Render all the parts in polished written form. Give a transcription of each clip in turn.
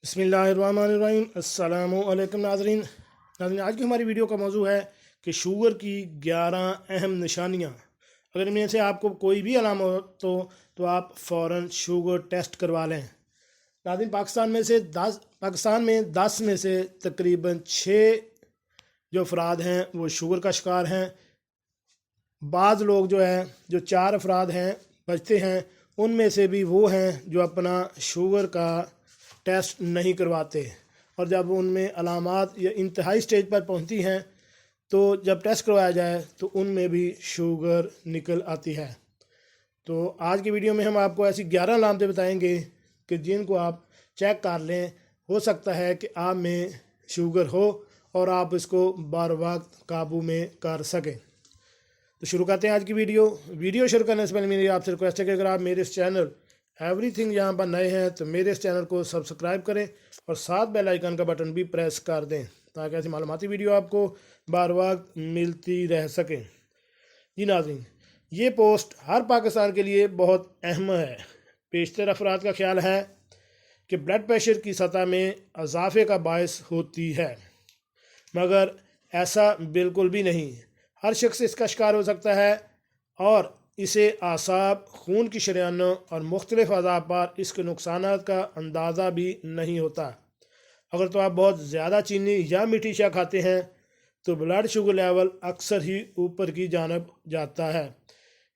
बिस्मिल्लाहिर्रहमानिर्रहीम। अस्सलाम वालेकुम नाज़रीन। आज की हमारी वीडियो का मौजू है कि शुगर की 11 अहम निशानियाँ। अगर इनमें से आपको कोई भी अलामत हो तो आप फ़ौरन शुगर टेस्ट करवा लें। नाज़रीन, पाकिस्तान में 10 में से तकरीबन 6 जो अफराद हैं वो शुगर का शिकार हैं। बाज़ लोग जो है जो 4 अफराद हैं बचते हैं, उनमें से भी वो हैं जो अपना शुगर का टेस्ट नहीं करवाते, और जब उनमें अलामात या इंतहाई स्टेज पर पहुंचती हैं तो जब टेस्ट करवाया जाए तो उनमें भी शुगर निकल आती है। तो आज की वीडियो में हम आपको ऐसी 11 अलामतें बताएंगे कि जिनको आप चेक कर लें। हो सकता है कि आप में शुगर हो और आप इसको बार वक्त काबू में कर सकें। तो शुरू करते हैं आज की वीडियो शुरू करने से पहले मेरी आपसे रिक्वेस्ट है कि अगर आप मेरे इस चैनल एवरीथिंग यहाँ पर नए हैं तो मेरे इस चैनल को सब्सक्राइब करें और साथ बेल आइकन का बटन भी प्रेस कर दें ताकि ऐसी मालूमाती वीडियो आपको बार वक्त मिलती रह सके। जी नाज़रीन, ये पोस्ट हर पाकिस्तान के लिए बहुत अहम है। पेशतर अफराद का ख्याल है कि ब्लड प्रेशर की सतह में इजाफे का बायस होती है, मगर ऐसा बिल्कुल भी नहीं। हर शख्स इसका शिकार हो सकता है और इसे आसाब, खून की शरीयानों और मुख्तलिफ अज़ा पर इसके नुकसान का अंदाज़ा भी नहीं होता। अगर तो आप बहुत ज़्यादा चीनी या मीठी अशिया खाते हैं तो ब्लड शुगर लेवल अक्सर ही ऊपर की जानब जाता है।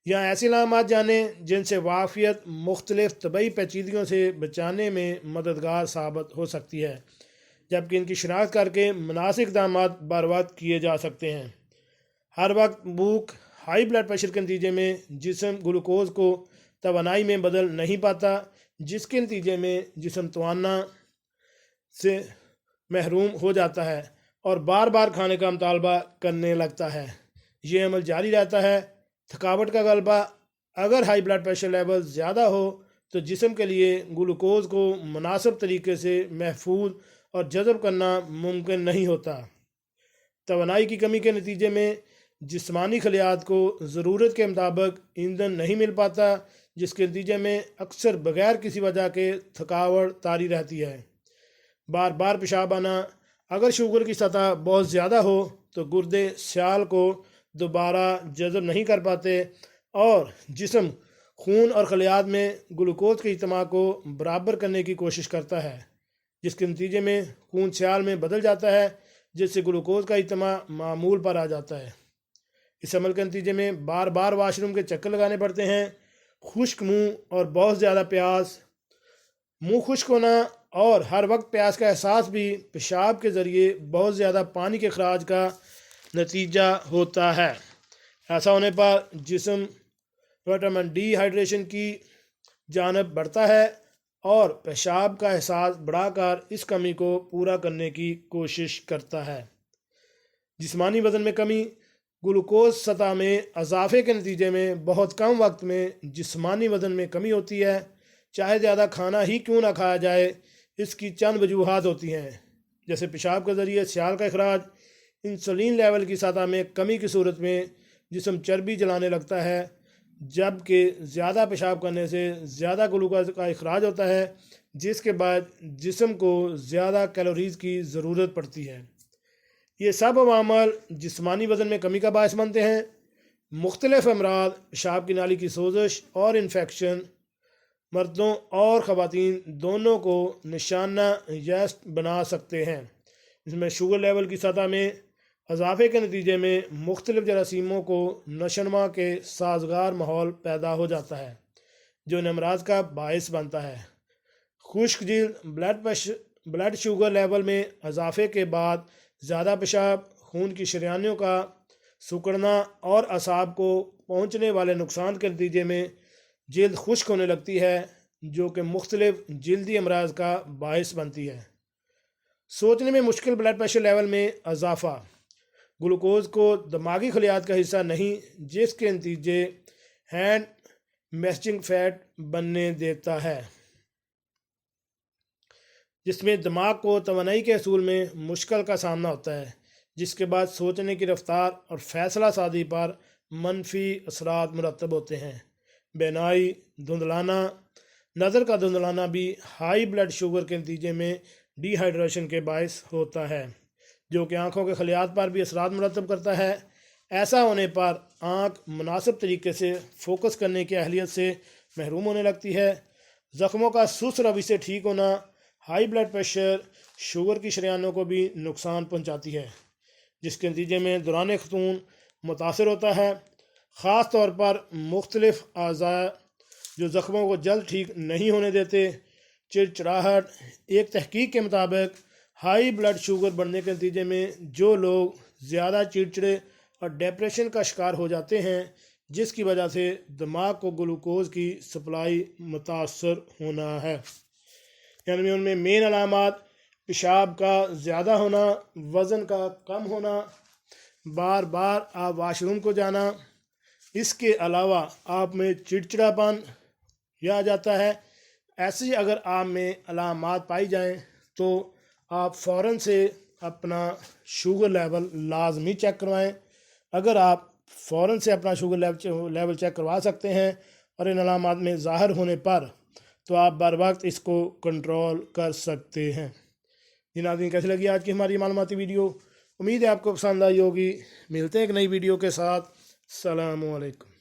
या ऐसी अलामात जानें जिनसे वाफ़ियत मुख्तलिफ तबई पेचीदगियों से बचाने में मददगार साबित हो सकती है, जबकि इनकी शनाख्त करके मुनासिब इक़दाम बर वक्त किए जा सकते हैं। हर वक्त भूख, हाई ब्लड प्रेशर के नतीजे में जिस्म ग्लूकोज को तवानाई में बदल नहीं पाता, जिसके नतीजे में जिस्म तवाना से महरूम हो जाता है और बार बार खाने का मुतालबा करने लगता है। ये अमल जारी रहता है। थकावट का गलबा, अगर हाई ब्लड प्रेशर लेवल ज़्यादा हो तो जिस्म के लिए ग्लूकोज को मुनासिब तरीके से महफूज और जज़ब करना मुमकिन नहीं होता। तवानाई की कमी के नतीजे में जिस्मानी खलियात को ज़रूरत के मुताबिक ईंधन नहीं मिल पाता, जिसके नतीजे में अक्सर बग़ैर किसी वजह के थकावट तारी रहती है। बार बार पेशाब आना, अगर शुगर की सतह बहुत ज़्यादा हो तो गुर्दे स्याल को दोबारा जज़ब नहीं कर पाते और जिस्म खून और खलियात में ग्लूकोज के इज्तिमा को बराबर करने की कोशिश करता है, जिसके नतीजे में खून स्याल में बदल जाता है, जिससे ग्लूकोज का इज्तिमा मामूल पर आ जाता है। इस अमल के नतीजे में बार बार वाशरूम के चक्कर लगाने पड़ते हैं। खुश्क मुंह और बहुत ज़्यादा प्यास, मुंह खुश्क होना और हर वक्त प्यास का एहसास भी पेशाब के ज़रिए बहुत ज़्यादा पानी के अखराज का नतीजा होता है। ऐसा होने पर जिस्म विटामिन डी हाइड्रेशन की जानब बढ़ता है और पेशाब का एहसास बढ़ाकर इस कमी को पूरा करने की कोशिश करता है। जिस्मानी वज़न में कमी, ग्लूकोज सतह में इजाफे के नतीजे में बहुत कम वक्त में जिस्मानी वज़न में कमी होती है। चाहे ज़्यादा खाना ही क्यों ना खाया जाए, इसकी चंद वजूहात होती हैं, जैसे पेशाब के ज़रिए स्याल का अखराज, इंसुलिन लेवल की सतह में कमी की सूरत में जिस्म चर्बी जलाने लगता है, जबकि ज़्यादा पेशाब करने से ज़्यादा ग्लूकोज का अखराज होता है, जिसके बाद जिस्म को ज़्यादा कैलोरीज़ की ज़रूरत पड़ती है। ये सब अवामल जिस्मानी वज़न में कमी का बायस बनते हैं। मुख्तलिफ अमराज, पेशाब की नाली की सोजश और इन्फेक्शन मर्दों और ख़वातीन दोनों को निशाना यस्त बना सकते हैं। इसमें शुगर लेवल की सतह में इजाफे के नतीजे में मुख्तलिफ जरासीमों को नशोनुमा के साजगार माहौल पैदा हो जाता है, जो इन अमराज का बायस बनता है। खुश्क जिल्द, ब्लड शुगर लेवल में इजाफे के बाद ज़्यादा पेशाब, खून की शरीयानों का सिकुड़ना और असाब को पहुँचने वाले नुकसान के नतीजे में जल्द खुश्क होने लगती है, जो कि मुख्तलिफ जल्दी अमराज का बायस बनती है। सोचने में मुश्किल ब्लड प्रेशर लेवल में इजाफा, ग्लूकोज को दिमागी खलियात का हिस्सा नहीं, जिसके नतीजे हैंड मैसेजिंग फैट बनने देता है, जिसमें दिमाग को तवानाई के असूल में मुश्किल का सामना होता है, जिसके बाद सोचने की रफ्तार और फैसला साजी पर मनफी असरात मुरतब होते हैं। बेनाई, धुंधलाना, नज़र का धुंधलाना भी हाई ब्लड शुगर के नतीजे में डिहाइड्रेशन के बायस होता है, जो कि आँखों के खलियात पर भी असरात मुरतब करता है। ऐसा होने पर आँख मुनासिब तरीके से फोकस करने की अहलियत से महरूम होने लगती है। ज़ख्मों का सुस्त रवि से ठीक होना, हाई ब्लड प्रेशर शुगर की शरीयानों को भी नुकसान पहुँचाती है, जिसके नतीजे में दौरान ख़तून मुतासर होता है। ख़ास तौर पर मुख्तलिफ़ अज़ा जो ज़ख्मों को जल्द ठीक नहीं होने देते। चिड़चिड़ाहट। एक तहकीक के मुताबिक हाई ब्लड शुगर बढ़ने के नतीजे में जो लोग ज़्यादा चिड़चिड़े और डिप्रेशन का शिकार हो जाते हैं, जिसकी वजह से दिमाग को ग्लूकोज की सप्लाई मुतासर होना है। यानी उनमें मेन अलामात पेशाब का ज़्यादा होना, वज़न का कम होना, बार बार आप वाशरूम को जाना। इसके अलावा आप में चिड़चिड़ापन यह आ जाता है। ऐसी अगर आप में अलामात पाई जाएं तो आप फ़ौरन से अपना शुगर लेवल लाजमी चेक करवाएं। अगर आप फ़ौरन से अपना शुगर लेवल चेक करवा सकते हैं और इन अलामात में ज़ाहिर होने पर तो आप बर वक्त इसको कंट्रोल कर सकते हैं। जी नाज़रीन, कैसी लगी आज की हमारी मालूमाती वीडियो? उम्मीद है आपको पसंद आई होगी। मिलते हैं एक नई वीडियो के साथ। अस्सलामु अलैकुम।